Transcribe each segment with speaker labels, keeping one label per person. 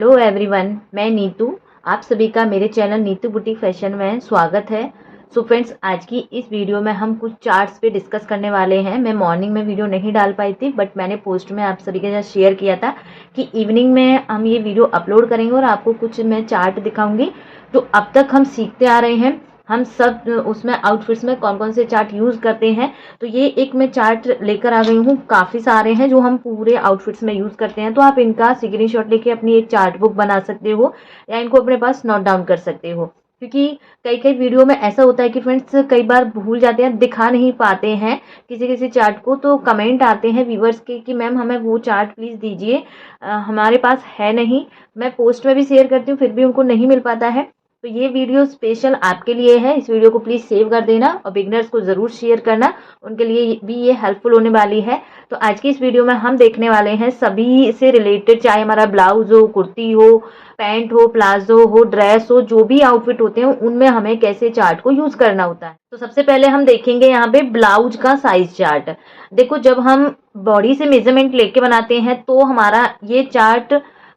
Speaker 1: Hello everyone, मैं नीतू। आप सभी का मेरे चैनल नीतू बुटीक फैशन में स्वागत है। सो फ्रेंड्स, आज की इस वीडियो में हम कुछ चार्ट्स पे डिस्कस करने वाले हैं। मैं मॉर्निंग में वीडियो नहीं डाल पाई थी, बट मैंने पोस्ट में आप सभी के साथ शेयर किया था कि इवनिंग में हम ये वीडियो अपलोड करेंगे और आपको कुछ मैं चार्ट दिखाऊंगी जो अब तक हम सीखते आ रहे हैं। हम सब उसमें आउटफिट्स में कौन कौन से चार्ट यूज़ करते हैं, तो ये एक मैं चार्ट लेकर आ गई हूँ। काफ़ी सारे हैं जो हम पूरे आउटफिट्स में यूज़ करते हैं, तो आप इनका स्क्रीनशॉट लेके अपनी एक चार्ट बुक बना सकते हो या इनको अपने पास नोट डाउन कर सकते हो। क्योंकि कई कई वीडियो में ऐसा होता है कि फ्रेंड्स कई बार भूल जाते हैं, दिखा नहीं पाते हैं किसी किसी चार्ट को, तो कमेंट आते हैं व्यूवर्स के कि मैम हमें वो चार्ट प्लीज़ दीजिए, हमारे पास है नहीं। मैं पोस्ट में भी शेयर करती हूँ, फिर भी उनको नहीं मिल पाता है। तो ये वीडियो स्पेशल आपके लिए है। इस वीडियो को प्लीज़ सेव कर देना और बिगनर्स को ज़रूर शेयर करना, उनके लिए भी ये हेल्पफुल होने वाली है। तो आज की इस वीडियो में हम देखने वाले हैं सभी से रिलेटेड, चाहे हमारा ब्लाउज हो, कुर्ती हो, पैंट हो, प्लाजो हो, ड्रेस हो, जो भी आउटफिट होते हैं उनमें हमें कैसे चार्ट को यूज़ करना होता है। तो सबसे पहले हम देखेंगे यहाँ पे ब्लाउज का साइज चार्ट। देखो, जब हम बॉडी से मेजरमेंट लेके बनाते हैं तो हमारा ये चार्ट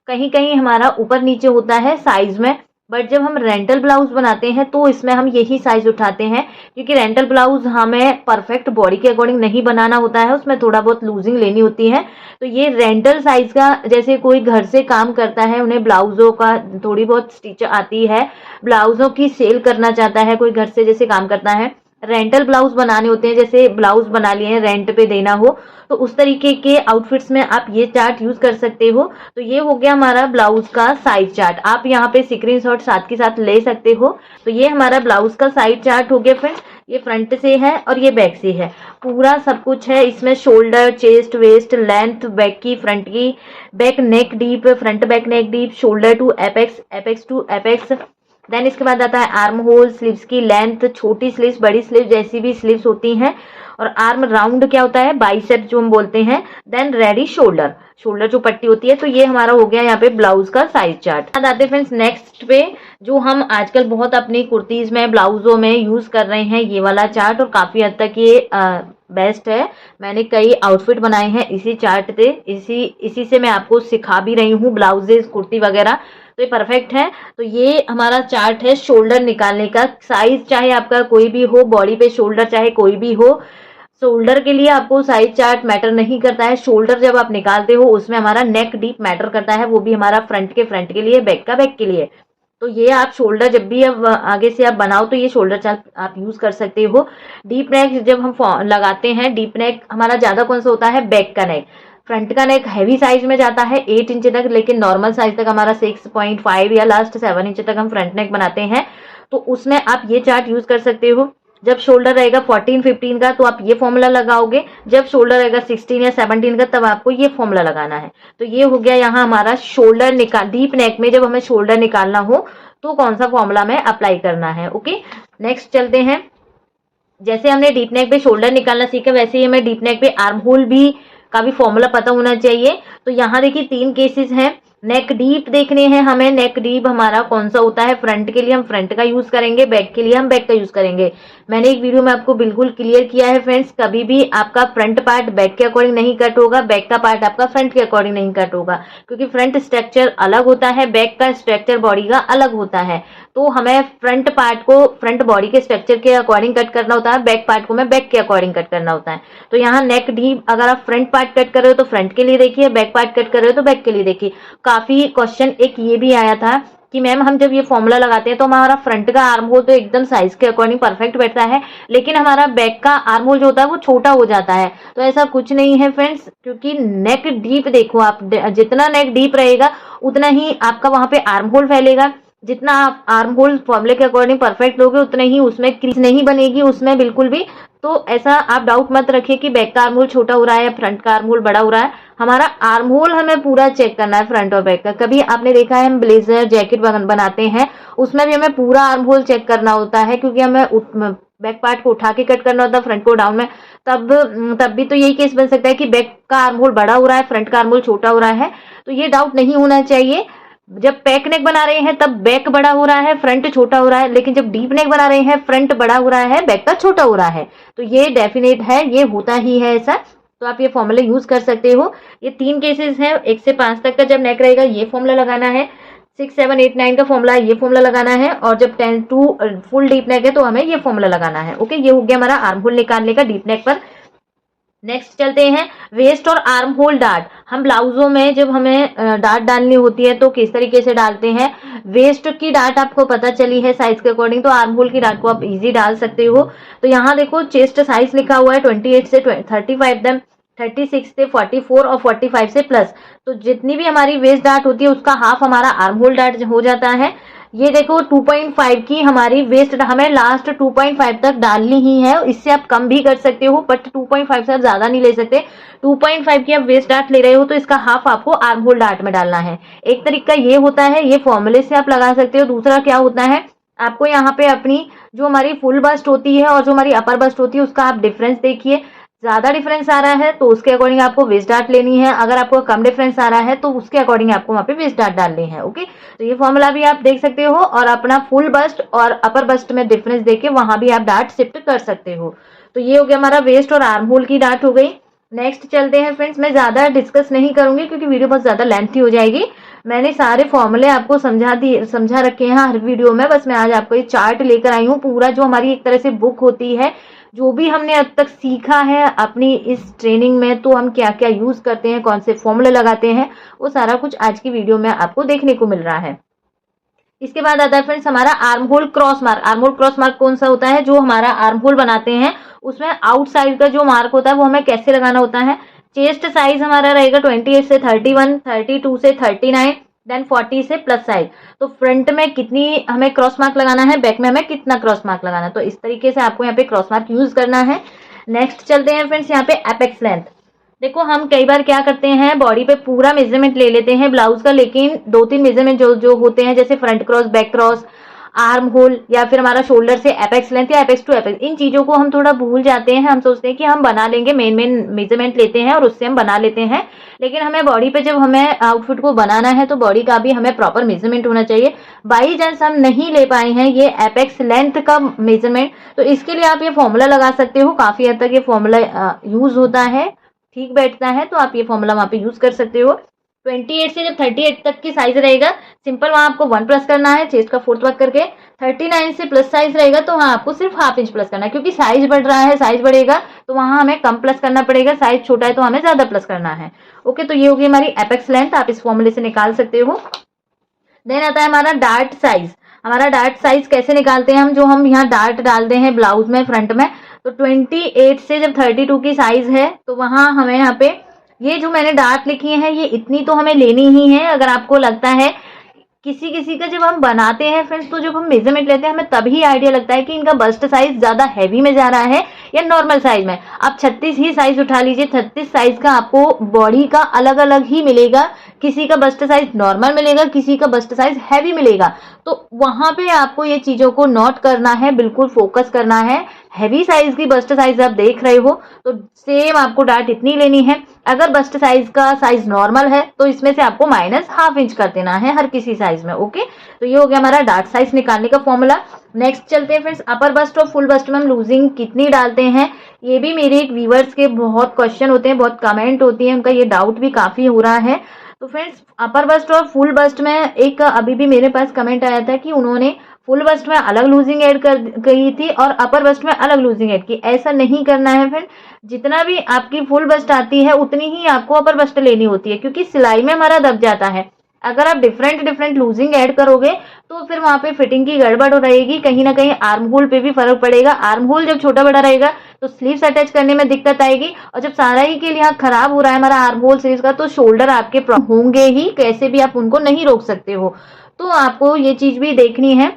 Speaker 1: कहीं कहीं हमारा ऊपर नीचे होता है साइज में, बट जब हम रेंटल ब्लाउज बनाते हैं तो इसमें हम यही साइज उठाते हैं, क्योंकि रेंटल ब्लाउज हमें परफेक्ट बॉडी के अकॉर्डिंग नहीं बनाना होता है, उसमें थोड़ा बहुत लूजिंग लेनी होती है। तो ये रेंटल साइज का, जैसे कोई घर से काम करता है, उन्हें ब्लाउजों का थोड़ी बहुत स्टिच आती है, ब्लाउजों की सेल करना चाहता है, कोई घर से जैसे काम करता है, रेंटल ब्लाउज बनाने होते हैं, जैसे ब्लाउज बना लिए हैं रेंट पे देना हो, तो उस तरीके के आउटफिट्स में आप ये चार्ट यूज कर सकते हो। तो ये हो गया हमारा ब्लाउज का साइज चार्ट। आप यहाँ पे स्क्रीनशॉट साथ के साथ ले सकते हो। तो ये हमारा ब्लाउज का साइज चार्ट हो गया फ्रेंड्स। ये फ्रंट से है और ये बैक से है, पूरा सब कुछ है इसमें। Shoulder, chest, waist, length, back की, फ्रंट की, back neck deep, front back neck deep, shoulder to apex, apex to apex. Then इसके बाद आता है आर्म होल, स्लीव्स की लेंथ, छोटी स्लीव्स, बड़ी स्लीव्स, जैसी भी स्लीव्स होती हैं, और आर्म राउंड क्या होता है, बाइसेप जो हम बोलते हैं। देन रेडी शोल्डर, शोल्डर जो पट्टी होती है। तो ये हमारा हो गया यहाँ पे ब्लाउज का साइज चार्ट। बाद आते हैं फ्रेंड्स नेक्स्ट पे, जो हम आजकल बहुत अपनी कुर्तीज में, ब्लाउजों में यूज कर रहे हैं, ये वाला चार्ट, और काफी हद तक ये बेस्ट है। मैंने कई आउटफिट बनाए हैं इसी चार्ट पे, इसी से मैं आपको सिखा भी रही हूँ ब्लाउजेस, कुर्ती वगैरह, तो ये परफेक्ट है। तो ये हमारा चार्ट है शोल्डर निकालने का। साइज चाहे आपका कोई भी हो, बॉडी पे शोल्डर चाहे कोई भी हो, शोल्डर के लिए आपको साइज चार्ट मैटर नहीं करता है। शोल्डर जब आप निकालते हो उसमें हमारा नेक डीप मैटर करता है, वो भी हमारा फ्रंट के लिए, बैक का बैक के लिए। तो ये आप शोल्डर जब भी अब आगे से आप बनाओ तो ये शोल्डर चार्ट आप यूज कर सकते हो। डीप नेक जब हम लगाते हैं, डीप नेक हमारा ज्यादा कौन सा होता है, बैक का नेक। फ्रंट का नेक हैवी साइज में जाता है 8 इंच तक, लेकिन नॉर्मल साइज तक हमारा 6.5 या लास्ट 7 इंच तक हम फ्रंट नेक बनाते हैं। तो उसमें आप ये चार्ट यूज कर सकते हो। जब शोल्डर रहेगा 14-15 का तो आप ये फॉर्मूला लगाओगे, जब शोल्डर रहेगा 16 या 17 का तब आपको ये फॉर्मूला लगाना है। तो ये हो गया यहाँ हमारा शोल्डर निकाल, डीप नेक में जब हमें शोल्डर निकालना हो तो कौन सा फॉर्मूला में अप्लाई करना है। ओके, नेक्स्ट चलते हैं। जैसे हमने डीप नेक पे शोल्डर निकालना सीखा, वैसे ही हमें डीप नेक पे आर्म होल भी का भी फॉर्मूला पता होना चाहिए। तो यहाँ देखिए 3 केसेस हैं। नेक डीप देखने हैं हमें। नेक डीप हमारा कौन सा होता है, फ्रंट के लिए हम फ्रंट का यूज करेंगे, बैक के लिए हम बैक का यूज करेंगे। मैंने एक वीडियो में आपको बिल्कुल क्लियर किया है फ्रेंड्स, कभी भी आपका फ्रंट पार्ट बैक के अकॉर्डिंग नहीं कट होगा, बैक का पार्ट आपका फ्रंट के अकॉर्डिंग नहीं कट होगा, क्योंकि फ्रंट स्ट्रक्चर अलग होता है, बैक का स्ट्रक्चर बॉडी का अलग होता है। तो हमें फ्रंट पार्ट को फ्रंट बॉडी के स्ट्रक्चर के अकॉर्डिंग कट करना होता है, बैक पार्ट को मैं बैक के अकॉर्डिंग कट करना होता है। तो यहाँ नेक डीप अगर आप फ्रंट पार्ट कट कर रहे हो तो फ्रंट के लिए देखिए, बैक पार्ट कट कर रहे हो तो बैक के लिए देखिए। काफी क्वेश्चन एक ये भी आया था कि मैम हम जब ये फॉर्मूला लगाते हैं तो हमारा फ्रंट का आर्म होल तो एकदम साइज के अकॉर्डिंग परफेक्ट बैठता है, लेकिन हमारा बैक का आर्म होल जो होता है वो छोटा हो जाता है। तो ऐसा कुछ नहीं है फ्रेंड्स, क्योंकि नेक डीप देखो आप, जितना नेक डीप रहेगा उतना ही आपका वहां पे आर्म होल फैलेगा। जितना आप आर्म होल फॉर्मूले के अकॉर्डिंग परफेक्ट लोगे उतना ही उसमें क्रीज नहीं बनेगी उसमें बिल्कुल भी। तो ऐसा आप डाउट मत रखिए कि बैक का आर्म होल छोटा हो रहा है या फ्रंट का आर्म होल बड़ा हो रहा है। हमारा आर्म होल हमें पूरा चेक करना है, फ्रंट और बैक का। कभी आपने देखा है हम ब्लेजर, जैकेट बनाते हैं, उसमें भी हमें पूरा आर्म होल चेक करना होता है, क्योंकि हमें बैक पार्ट को उठा के कट करना होता है, फ्रंट को डाउन में। तब भी तो यही केस बन सकता है कि बैक का आर्म होल बड़ा हो रहा है, फ्रंट का आर्म होल छोटा हो रहा है। तो ये डाउट नहीं होना चाहिए। जब पैक नेक बना रहे हैं तब बैक बड़ा हो रहा है, फ्रंट छोटा हो रहा है, लेकिन जब डीप नेक बना रहे हैं फ्रंट बड़ा हो रहा है, बैक का छोटा हो रहा है। तो ये डेफिनेट है, ये होता ही है ऐसा। तो आप ये फॉर्मूला यूज कर सकते हो। ये 3 केसेस हैं, 1 से 5 तक का जब नेक रहेगा ये फॉर्मूला लगाना है, 6, 7, 8, 9 का फॉर्मूला ये फॉर्मूला लगाना है, और जब 10 टू फुल डीप नेक है तो हमें ये फॉर्मूला लगाना है। ओके, ये हो गया हमारा आर्म होल निकालने का डीप नेक पर। नेक्स्ट चलते हैं वेस्ट और आर्म होल डार्ट। हम ब्लाउजों में जब हमें डार्ट डालनी होती है तो किस तरीके से डालते हैं। वेस्ट की डार्ट आपको पता चली है साइज के अकॉर्डिंग, तो आर्म होल की डार्ट को आप इजी डाल सकते हो। तो यहाँ देखो चेस्ट साइज लिखा हुआ है 28 से 35, देन 36 से 44 और 45 से प्लस। तो जितनी भी हमारी वेस्ट डार्ट होती है उसका हाफ हमारा आर्म होल डार्ट हो जाता है। ये देखो 2.5 की हमारी वेस्ट, हमें लास्ट 2.5 तक डालनी ही है, इससे आप कम भी कर सकते हो बट 2.5 से आप ज्यादा नहीं ले सकते। 2.5 की आप वेस्ट डार्ट ले रहे हो तो इसका हाफ आपको आर्म होल डार्ट में डालना है। एक तरीका ये होता है, ये फॉर्मूले से आप लगा सकते हो। दूसरा क्या होता है, आपको यहाँ पे अपनी जो हमारी फुल बस्ट होती है और जो हमारी अपर बस्ट होती है उसका आप डिफरेंस देखिए। ज्यादा डिफरेंस आ रहा है तो उसके अकॉर्डिंग आपको वेस्ट डार्ट लेनी है, अगर आपको कम डिफरेंस आ रहा है तो उसके अकॉर्डिंग आपको वहां पे वेस्ट डार्ट डालनी है। ओके, तो ये फॉर्मूला भी आप देख सकते हो और अपना फुल बस्ट और अपर बस्ट में डिफरेंस देके वहां भी आप डार्ट शिफ्ट कर सकते हो। तो ये हो गया हमारा वेस्ट और आर्म होल की डार्ट हो गई। नेक्स्ट चलते हैं फ्रेंड्स, मैं ज्यादा डिस्कस नहीं करूंगी क्योंकि वीडियो बहुत ज्यादा लेंथी हो जाएगी। मैंने सारे फॉर्मूले आपको समझा रखे हैं हर वीडियो में, बस मैं आज आपको एक चार्ट लेकर आई हूँ। पूरा जो हमारी एक तरह से बुक होती है, जो भी हमने अब तक सीखा है अपनी इस ट्रेनिंग में, तो हम क्या क्या यूज करते हैं, कौन से फॉर्मूले लगाते हैं, वो सारा कुछ आज की वीडियो में आपको देखने को मिल रहा है। इसके बाद आता है फ्रेंड्स हमारा arm hole cross mark. Arm hole cross mark कौन सा होता है, जो हमारा आर्म होल बनाते हैं उसमें आउटसाइड का जो मार्क होता है वो हमें कैसे लगाना होता है। चेस्ट साइज हमारा रहेगा 28 से 31, 32 से 39, देन 40 से प्लस साइज। तो फ्रंट में कितनी हमें क्रॉस मार्क लगाना है, बैक में हमें कितना क्रॉस मार्क लगाना है, तो इस तरीके से आपको यहाँ पे क्रॉस मार्क यूज करना है। नेक्स्ट चलते हैं फ्रेंड्स यहाँ पे एपेक्स लेंथ। देखो हम कई बार क्या करते हैं, बॉडी पे पूरा मेजरमेंट ले लेते हैं ब्लाउज का, लेकिन 2-3 मेजरमेंट जो होते हैं जैसे front cross, back cross, arm hole या फिर हमारा शोल्डर से एपेक्स लेंथ या एपेक्स टू एपेक्स, इन चीजों को हम थोड़ा भूल जाते हैं। हम सोचते हैं कि हम बना लेंगे, मेन मेजरमेंट लेते हैं और उससे हम बना लेते हैं, लेकिन हमें बॉडी पे जब हमें आउटफिट को बनाना है तो बॉडी का भी हमें प्रॉपर मेजरमेंट होना चाहिए। बाई चांस हम नहीं ले पाए हैं ये एपेक्स लेंथ का मेजरमेंट, तो इसके लिए आप ये फॉर्मूला लगा सकते हो। काफी हद तक ये फॉर्मूला यूज होता है, ठीक बैठता है, तो आप ये फॉर्मूला वहां पे यूज कर सकते हो। 28 से जब 38 तक की साइज रहेगा, सिंपल वहां आपको 1 प्लस करना है चेस्ट का 4th वर्क करके। 39 से प्लस साइज रहेगा तो वहां आपको सिर्फ ½ इंच प्लस करना है, क्योंकि साइज बढ़ रहा है, साइज बढ़ेगा तो वहां हमें कम प्लस करना पड़ेगा, साइज छोटा है तो हमें ज्यादा प्लस करना है। ओके, तो ये होगी हमारी एपेक्स लेंथ, आप इस फॉर्मूले से निकाल सकते हो। देन आता है हमारा डार्ट साइज। हमारा डार्ट साइज कैसे निकालते हैं हम, जो हम यहाँ डार्ट डालते हैं ब्लाउज में फ्रंट में, तो 28 से जब 32 की साइज है तो वहां हमें यहाँ पे ये जो मैंने डार्ट लिखी है ये इतनी तो हमें लेनी ही है। अगर आपको लगता है किसी किसी का जब हम बनाते हैं फ्रेंड्स, तो जब हम मेजरमेंट लेते हैं हमें तभी आइडिया लगता है कि इनका बस्ट साइज ज्यादा हैवी में जा रहा है या नॉर्मल साइज में। आप 36 ही साइज उठा लीजिए, 36 साइज का आपको बॉडी का अलग अलग ही मिलेगा, किसी का बस्ट साइज नॉर्मल मिलेगा, किसी का बस्ट साइज हैवी मिलेगा। तो वहां पे आपको ये चीजों को नोट करना है, बिल्कुल फोकस करना है। हैवी साइज की बस्ट साइज आप देख रहे हो तो सेम आपको डार्ट इतनी लेनी है। अगर बस्ट साइज का साइज नॉर्मल है तो इसमें से आपको -½ इंच कर देना है हर किसी साइज में। ओके, तो ये हो गया हमारा डार्ट साइज निकालने का फॉर्मूला। नेक्स्ट चलते हैं फ्रेंड्स, अपर बस्ट और फुल बस्ट में हम लूजिंग कितनी डालते हैं। ये भी मेरे एक व्यूअर्स के बहुत क्वेश्चन होते हैं, बहुत कमेंट होती है, उनका ये डाउट भी काफी हो रहा है। तो फ्रेंड्स अपर बस्ट और फुल बस्ट में एक अभी भी मेरे पास कमेंट आया था कि उन्होंने फुल बस्ट में अलग लूजिंग ऐड की थी और अपर बस्ट में अलग लूजिंग ऐड की। ऐसा नहीं करना है फ्रेंड, जितना भी आपकी फुल बस्ट आती है उतनी ही आपको अपर बस्ट लेनी होती है, क्योंकि सिलाई में हमारा दब जाता है। अगर आप डिफरेंट लूजिंग ऐड करोगे तो फिर वहां पे फिटिंग की गड़बड़ हो रहेगी, कहीं ना कहीं आर्म होल पे भी फर्क पड़ेगा। आर्म होल जब छोटा बड़ा रहेगा तो स्लीव्स अटैच करने में दिक्कत आएगी, और जब सारा ही के लिए खराब हो रहा है हमारा आर्म होल स्लीव्स का, तो शोल्डर आपके होंगे ही, कैसे भी आप उनको नहीं रोक सकते हो। तो आपको ये चीज भी देखनी है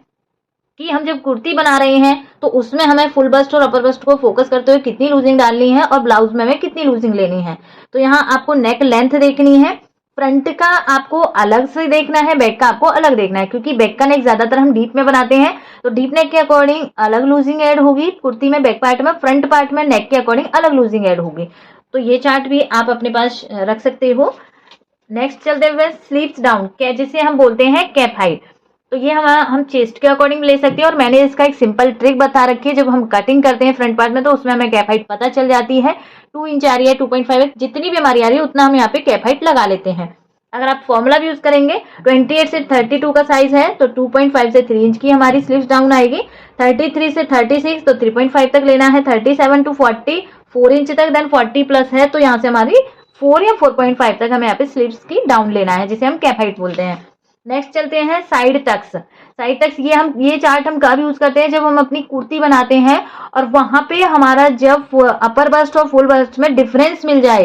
Speaker 1: कि हम जब कुर्ती बना रहे हैं तो उसमें हमें फुल बस्ट और अपर बस्ट को फोकस करते हुए कितनी लूजिंग डालनी है और ब्लाउज में हमें कितनी लूजिंग लेनी है। तो यहाँ आपको नेक लेंथ देखनी है, फ्रंट का आपको अलग से देखना है, बैक का आपको अलग देखना है, क्योंकि बैक का नेक ज्यादातर हम डीप में बनाते हैं तो डीप नेक के अकॉर्डिंग अलग लूजिंग ऐड होगी कुर्ती में बैक पार्ट में, फ्रंट पार्ट में नेक के अकॉर्डिंग अलग लूजिंग ऐड होगी। तो ये चार्ट भी आप अपने पास रख सकते हो। नेक्स्ट चलते हुए स्लीव्स डाउन, जिसे हम बोलते हैं कैप हाइट। तो ये हम चेस्ट के अकॉर्डिंग ले सकते हैं। और मैंने इसका एक सिंपल ट्रिक बता रखी है, जब हम कटिंग करते हैं फ्रंट पार्ट में तो उसमें हमें कैप हाइट पता चल जाती है। 2 इंच आ रही है, 2.5 जितनी भी हमारी आ रही है उतना हम यहाँ पे कैप हाइट लगा लेते हैं। अगर आप फॉर्मूला भी यूज करेंगे, 28 से 32 का साइज है तो 2.5 से 3 इंच की हमारी स्लीव्स डाउन आएगी। 33 से 36 तो 3.5 तक लेना है। 37 टू 40 4 इंच तक, देन 40 प्लस है तो यहाँ से हमारी 4 या 4.5 तक हमें यहाँ पे स्लीव्स की डाउन लेना है, जिसे हम कैप हाइट बोलते हैं। नेक्स्ट चलते हैं साइड टक्स। साइड टक्स ये चार्ट हम कब यूज करते हैं, जब हम अपनी कुर्ती बनाते हैं और वहां पे हमारा जब अपर बस्ट और फुल बस्ट में डिफरेंस मिल जाए।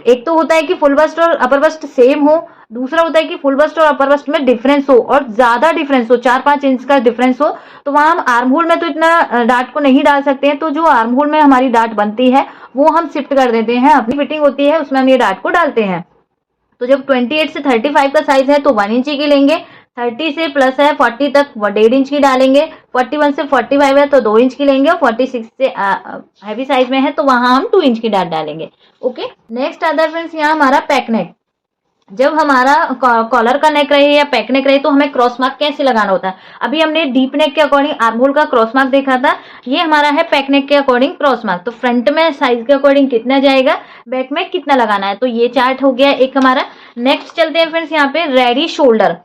Speaker 1: एक तो होता है कि फुल बस्ट और अपर बस्ट सेम हो, दूसरा होता है कि फुल बस्ट और अपर बस्ट में डिफरेंस हो और ज्यादा डिफरेंस हो, 4-5 इंच का डिफरेंस हो, तो वहां हम आर्म होल में तो इतना डार्ट को नहीं डाल सकते हैं। तो जो आर्म होल में हमारी डार्ट बनती है वो हम शिफ्ट कर देते हैं, अपनी फिटिंग होती है उसमें हम ये डार्ट को डालते हैं। तो जब 28 से 35 का साइज है तो 1 इंच की लेंगे। 30 से प्लस है 40 तक 1.5 इंच की डालेंगे। 41 से 45 है तो 2 इंच की लेंगे और 46 से हैवी साइज में है तो वहां हम 2 इंच की डाट डालेंगे। ओके, नेक्स्ट अदर फ्रेंड्स, यहाँ हमारा पैक नेक। जब हमारा कॉलर का नेक रहे या पैक नेक रहे तो हमें क्रॉस मार्क कैसे लगाना होता है। अभी हमने डीप नेक के अकॉर्डिंग आर्म होल का क्रॉस मार्क देखा था, ये हमारा है पैक नेक के अकॉर्डिंग क्रॉस मार्क। तो फ्रंट में साइज के अकॉर्डिंग कितना जाएगा, बैक में कितना लगाना है, तो ये चार्ट हो गया एक हमारा। नेक्स्ट चलते हैं फ्रेंड्स यहाँ पे रेडी शोल्डर।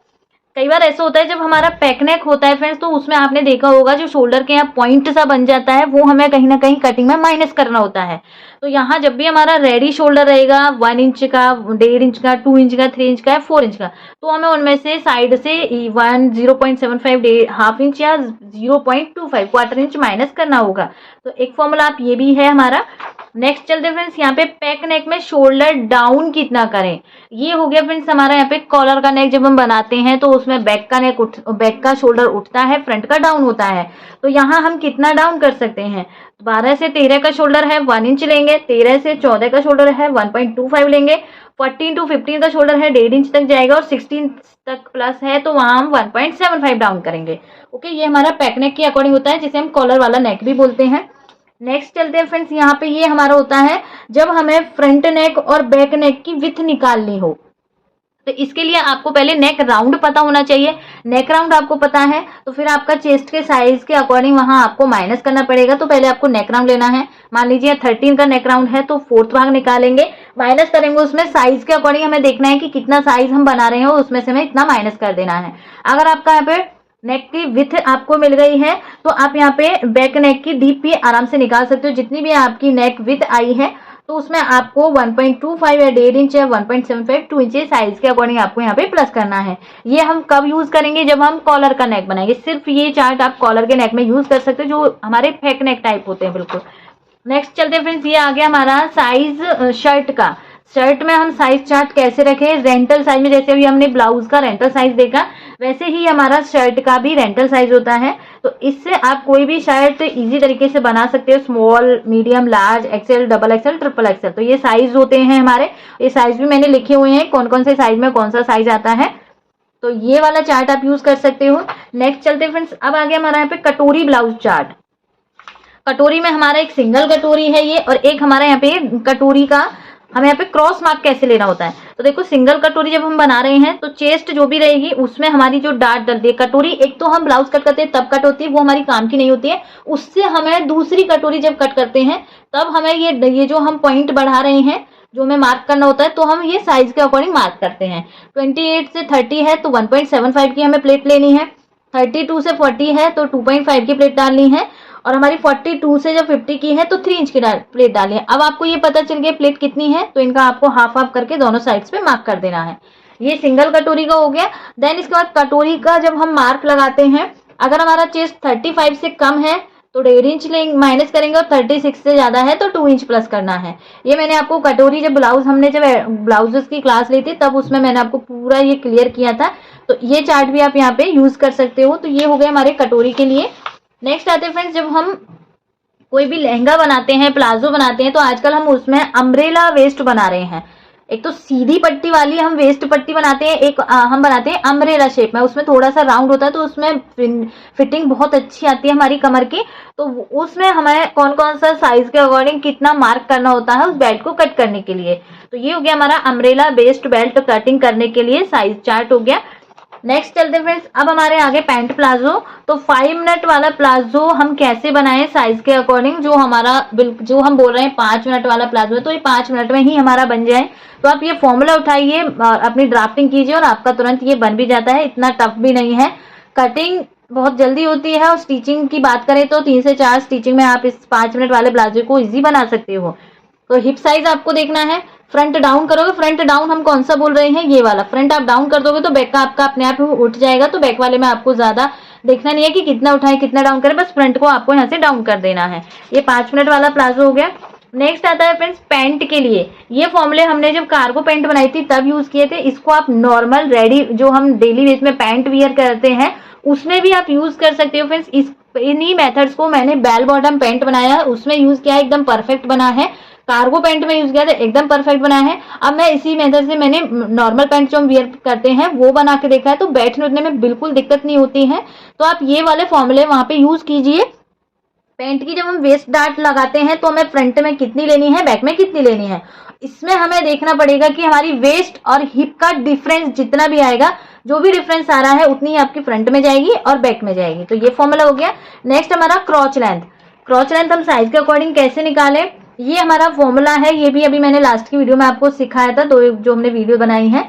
Speaker 1: कई बार ऐसा होता है जब हमारा पैक नेक होता है फ्रेंड्स तो उसमें आपने देखा होगा जो शोल्डर के यहाँ पॉइंट सा बन जाता है वो हमें कहीं ना कहीं कटिंग में माइनस करना होता है। तो यहाँ जब भी हमारा रेडी शोल्डर रहेगा 1 इंच का, 1.5 इंच का, 2 इंच का, 3 इंच का, 4 इंच का, तो हमें उनमें से साइड से 0.75 हाफ इंच या 0.25 क्वार्टर इंच माइनस करना होगा। तो एक फॉर्मूला आप ये भी है हमारा। नेक्स्ट चलते फ्रेंड्स यहाँ पे पैक नेक में शोल्डर डाउन कितना करें, ये हो गया फ्रेंड्स हमारा। यहाँ पे कॉलर का नेक जब हम बनाते हैं तो उसमें बैक का शोल्डर उठता है, फ्रंट का डाउन होता है। तो यहाँ हम कितना डाउन कर सकते हैं, 12 से 13 का शोल्डर है 1 इंच लेंगे, 13 से 14 का शोल्डर है 1.25 लेंगे, 14 टू 15 का शोल्डर है 1.5 इंच तक जाएगा और 16 तक प्लस है तो वहां हम 1.75 डाउन करेंगे। ओके, ये हमारा पैक नेक के अकॉर्डिंग होता है, जिसे हम कॉलर वाला नेक भी बोलते हैं। नेक्स्ट चलते हैं फ्रेंड्स, यहाँ पे ये हमारा होता है जब हमें फ्रंट नेक और बैक नेक की विड्थ निकालनी हो। तो इसके लिए आपको पहले नेक राउंड पता होना चाहिए। नेक राउंड आपको पता है तो फिर आपका चेस्ट के साइज के अकॉर्डिंग वहां आपको माइनस करना पड़ेगा। तो पहले आपको नेक राउंड लेना है, मान लीजिए 13 का नेक राउंड है तो 4th भाग निकालेंगे, माइनस करेंगे, उसमें साइज के अकॉर्डिंग हमें देखना है कि कितना साइज हम बना रहे हैं उसमें से हमें इतना माइनस कर देना है। अगर आपका यहाँ पे नेक की विथ आपको मिल गई है तो आप यहाँ पे बैक नेक की डीप भी आराम से निकाल सकते हो। जितनी भी आपकी नेक विथ आई है तो उसमें आपको 1.25 या 1.5 इंच या 1.75 2 इंच साइज के अकॉर्डिंग आपको यहाँ पे प्लस करना है। ये हम कब यूज करेंगे, जब हम कॉलर का नेक बनाएंगे। सिर्फ ये चार्ट आप कॉलर के नेक में यूज कर सकते हो जो हमारे पैक नेक टाइप होते हैं बिल्कुल। नेक्स्ट चलते हैं फ्रेंड्स, ये आ गया हमारा साइज शर्ट का। शर्ट में हम साइज चार्ट कैसे रखें, रेंटल साइज में, जैसे अभी हमने ब्लाउज का रेंटल साइज देखा वैसे ही हमारा शर्ट का भी रेंटल साइज होता है। तो इससे आप कोई भी शर्ट इजी तरीके से बना सकते हो, small, medium, large, XL, double XL, triple XL. तो ये साइज होते हैं हमारे, ये साइज भी मैंने लिखे हुए हैं कौन कौन से साइज में कौन सा साइज आता है। तो ये वाला चार्ट आप यूज कर सकते हो। नेक्स्ट चलते फ्रेंड्स, अब आ गया हमारा यहाँ पे कटोरी ब्लाउज चार्ट। कटोरी में हमारा एक सिंगल कटोरी है ये, और एक हमारा यहाँ पे कटोरी का हमें यहाँ पे क्रॉस मार्क कैसे लेना होता है। तो देखो, सिंगल कटोरी जब हम बना रहे हैं तो चेस्ट जो भी रहेगी उसमें हमारी जो डार्ट डलती है, कटोरी एक तो हम ब्लाउज कट करते हैं तब कट होती है, वो हमारी काम की नहीं होती है। उससे हमें दूसरी कटोरी जब कट करते हैं तब हमें ये जो हम पॉइंट बढ़ा रहे हैं जो हमें मार्क करना होता है तो हम ये साइज के अकॉर्डिंग मार्क करते हैं। 28 से 30 है तो 1.75 की हमें प्लेट लेनी है, 32 से 40 है तो 2.5 की प्लेट डालनी है, और हमारी 42 से जब 50 की है तो 3 इंच की प्लेट डाली है। अब आपको ये पता चल गया प्लेट कितनी है, तो इनका आपको हाफ हाफ करके दोनों साइड्स पे मार्क कर देना है। ये सिंगल कटोरी का हो गया। देन इसके बाद कटोरी का जब हम मार्क लगाते हैं, अगर हमारा चेस्ट 35 से कम है तो 1.5 इंच माइनस करेंगे, और 36 से ज्यादा है तो 2 इंच प्लस करना है। ये मैंने आपको कटोरी जब हमने जब ब्लाउजेस की क्लास ली थी तब उसमें मैंने आपको पूरा ये क्लियर किया था। तो ये चार्ट भी आप यहाँ पे यूज कर सकते हो। तो ये हो गया हमारे कटोरी के लिए। नेक्स्ट आते हैं फ्रेंड्स, जब हम कोई भी लहंगा बनाते हैं, प्लाजो बनाते हैं, तो आजकल हम उसमें अम्ब्रेला वेस्ट बना रहे हैं। एक तो सीधी पट्टी वाली हम वेस्ट पट्टी बनाते हैं, एक हम बनाते हैं अम्ब्रेला शेप में, उसमें थोड़ा सा राउंड होता है तो उसमें फिटिंग बहुत अच्छी आती है हमारी कमर की। तो उसमें हमें कौन कौन सा साइज के अकॉर्डिंग कितना मार्क करना होता है उस बेल्ट को कट करने के लिए। तो ये हो गया हमारा अम्ब्रेला वेस्ट बेल्ट कटिंग करने के लिए साइज चार्ट हो गया। नेक्स्ट चलते फ्रेंड्स, अब हमारे आगे पैंट प्लाजो। तो 5 मिनट वाला प्लाजो हम कैसे बनाएं साइज के अकॉर्डिंग, जो जो हम बोल रहे हैं 5 मिनट वाला प्लाजो है, तो ये 5 मिनट में ही हमारा बन जाए। तो आप ये फॉर्मूला उठाइए और अपनी ड्राफ्टिंग कीजिए और आपका तुरंत ये बन भी जाता है, इतना टफ भी नहीं है। कटिंग बहुत जल्दी होती है और स्टिचिंग की बात करें तो 3 से 4 स्टिचिंग में आप इस 5 मिनट वाले प्लाजो को इजी बना सकते हो। तो हिप साइज आपको देखना है, फ्रंट डाउन करोगे, फ्रंट डाउन हम कौन सा बोल रहे हैं, ये वाला। फ्रंट आप डाउन कर दोगे तो बैक का आपका अपने आप उठ जाएगा, तो बैक वाले में आपको ज्यादा देखना नहीं है कि कितना उठाए कितना डाउन करे, बस फ्रंट को आपको यहाँ से डाउन कर देना है। ये 5 मिनट वाला प्लाजो हो गया। नेक्स्ट आता है फ्रेंड्स पैंट के लिए। ये फॉर्मूले हमने जब कार्गो पैंट बनाई थी तब यूज किए थे। इसको आप नॉर्मल रेडी जो हम डेली वेज में पैंट वियर करते हैं उसमें भी आप यूज कर सकते हो फ्रेंड्स। इन्हीं मेथड्स को मैंने बेल बॉटम पैंट बनाया है उसमें यूज किया है, एकदम परफेक्ट बना है। कार्गो पैंट में यूज किया था, एकदम परफेक्ट बना है। अब मैं इसी मेथड से मैंने नॉर्मल पैंट जो हम वियर करते हैं वो बना के देखा है, तो बैठने उठने में बिल्कुल दिक्कत नहीं होती है। तो आप ये वाले फॉर्मूले वहां पे यूज कीजिए। पैंट की जब हम वेस्ट डार्ट लगाते हैं तो हमें फ्रंट में कितनी लेनी है, बैक में कितनी लेनी है, इसमें हमें देखना पड़ेगा कि हमारी वेस्ट और हिप का डिफरेंस जितना भी आएगा, जो भी डिफरेंस आ रहा है उतनी ही आपकी फ्रंट में जाएगी और बैक में जाएगी। तो ये फॉर्मूला हो गया। नेक्स्ट हमारा क्रॉच लेंथ। क्रॉच लेंथ हम साइज के अकॉर्डिंग कैसे निकालें, ये हमारा फॉर्मूला है। ये भी अभी मैंने लास्ट की वीडियो में आपको सिखाया था, जो हमने वीडियो बनाई है,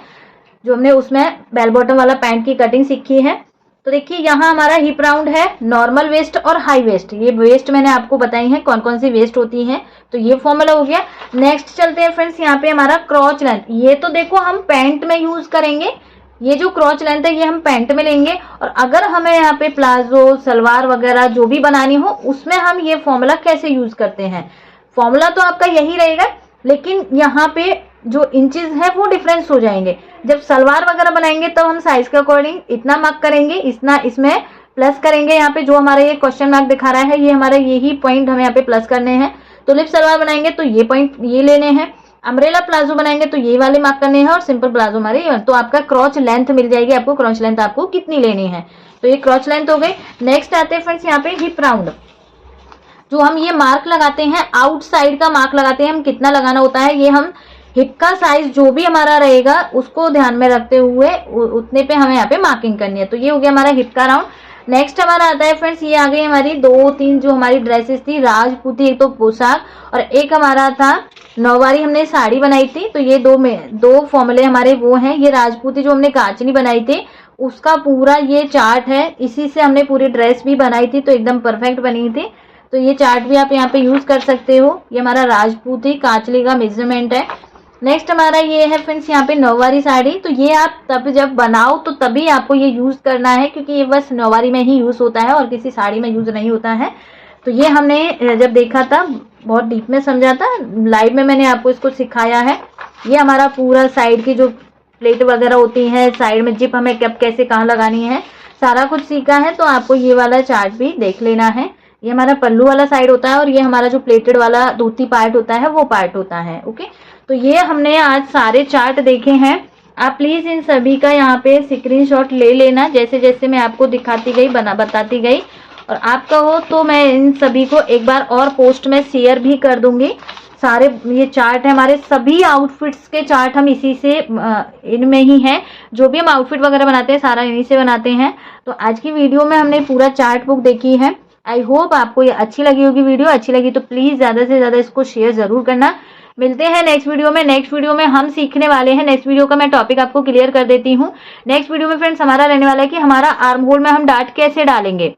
Speaker 1: जो हमने उसमें बेल बॉटम वाला पैंट की कटिंग सीखी है। तो देखिए यहाँ हमारा हिप राउंड है, नॉर्मल वेस्ट और हाई वेस्ट। ये वेस्ट मैंने आपको बताई है कौन कौन सी वेस्ट होती है, तो ये फॉर्मूला हो गया। नेक्स्ट चलते हैं फ्रेंड्स, यहाँ पे हमारा क्रॉच लेंथ। ये तो देखो हम पैंट में यूज करेंगे, ये जो क्रॉच लेंथ है ये हम पैंट में लेंगे, और अगर हमें यहाँ पे प्लाजो सलवार वगैरह जो भी बनानी हो उसमें हम ये फॉर्मूला कैसे यूज करते हैं। फॉर्मूला तो आपका यही रहेगा, लेकिन यहाँ पे जो इंचेस है वो डिफरेंस हो जाएंगे। जब सलवार वगैरह बनाएंगे तब हम साइज के अकॉर्डिंग इतना मार्क करेंगे, इतना इसमें प्लस करेंगे। यहाँ पे जो हमारा ये क्वेश्चन मार्क दिखा रहा है ये हमारे यही पॉइंट हमें यहाँ पे प्लस करने हैं। तो लिप सलवार बनाएंगे तो ये पॉइंट ये लेने हैं, अम्ब्रेला प्लाजो बनाएंगे तो ये वाले मार्क करने हैं, और सिंपल प्लाजो हमारे। तो आपका क्रॉच लेंथ मिल जाएगी आपको, क्रॉच लेंथ आपको कितनी लेनी है। तो ये क्रॉच लेंथ हो गई। नेक्स्ट आते हैं फ्रेंड्स यहाँ पे हिप राउंड। जो हम ये मार्क लगाते हैं, आउटसाइड का मार्क लगाते हैं, हम कितना लगाना होता है, ये हम हिप का साइज जो भी हमारा रहेगा उसको ध्यान में रखते हुए उतने पे हमें यहाँ पे मार्किंग करनी है। तो ये हो गया हमारा हिप का राउंड। नेक्स्ट हमारा आता है फ्रेंड्स, ये आ गई हमारी 2-3 जो हमारी ड्रेसेस थी, राजपूती एक तो पोशाक और एक हमारा था नौवारी, हमने साड़ी बनाई थी। तो ये दो फॉर्मूले हमारे वो हैं। ये राजपूती जो हमने कांचनी बनाई थी उसका पूरा ये चार्ट है, इसी से हमने पूरी ड्रेस भी बनाई थी, तो एकदम परफेक्ट बनी थी। तो ये चार्ट भी आप यहाँ पे यूज कर सकते हो। ये हमारा राजपूती कांचली का मेजरमेंट है। नेक्स्ट हमारा ये है फ्रेंड्स यहाँ पे नौवारी साड़ी। तो ये आप तब जब बनाओ तो तभी आपको ये यूज करना है, क्योंकि ये बस नौवारी में ही यूज होता है और किसी साड़ी में यूज नहीं होता है। तो ये हमने जब देखा था बहुत डीप में समझा था, लाइव में मैंने आपको इसको सिखाया है। ये हमारा पूरा साइड की जो प्लेट वगैरह होती है, साइड में जिप हमें कब कैसे कहाँ लगानी है, सारा कुछ सीखा है। तो आपको ये वाला चार्ट भी देख लेना है। ये हमारा पल्लू वाला साइड होता है और ये हमारा जो प्लेटेड वाला धोती पार्ट होता है वो पार्ट होता है। ओके, तो ये हमने आज सारे चार्ट देखे हैं। आप प्लीज इन सभी का यहाँ पे स्क्रीनशॉट ले लेना, जैसे जैसे मैं आपको दिखाती गई बताती गई। और आप कहो तो मैं इन सभी को एक बार और पोस्ट में शेयर भी कर दूंगी। सारे ये चार्ट है हमारे सभी आउटफिट्स के चार्ट, हम इसी से इनमें ही हैं। जो भी हम आउटफिट वगैरह बनाते हैं सारा इन्हीं से बनाते हैं। तो आज की वीडियो में हमने पूरा चार्ट बुक देखी है। आई होप आपको ये अच्छी लगी होगी। वीडियो अच्छी लगी तो प्लीज ज्यादा से ज्यादा इसको शेयर जरूर करना। मिलते हैं नेक्स्ट वीडियो में। नेक्स्ट वीडियो में हम सीखने वाले हैं, नेक्स्ट वीडियो का मैं टॉपिक आपको क्लियर कर देती हूँ। नेक्स्ट वीडियो में फ्रेंड्स हमारा रहने वाला है कि हमारा आर्म होल में हम डार्ट कैसे डालेंगे,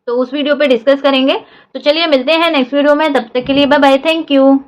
Speaker 1: तो उस वीडियो पे डिस्कस करेंगे। तो चलिए मिलते हैं नेक्स्ट वीडियो में, तब तक के लिए बाय बाय, थैंक यू।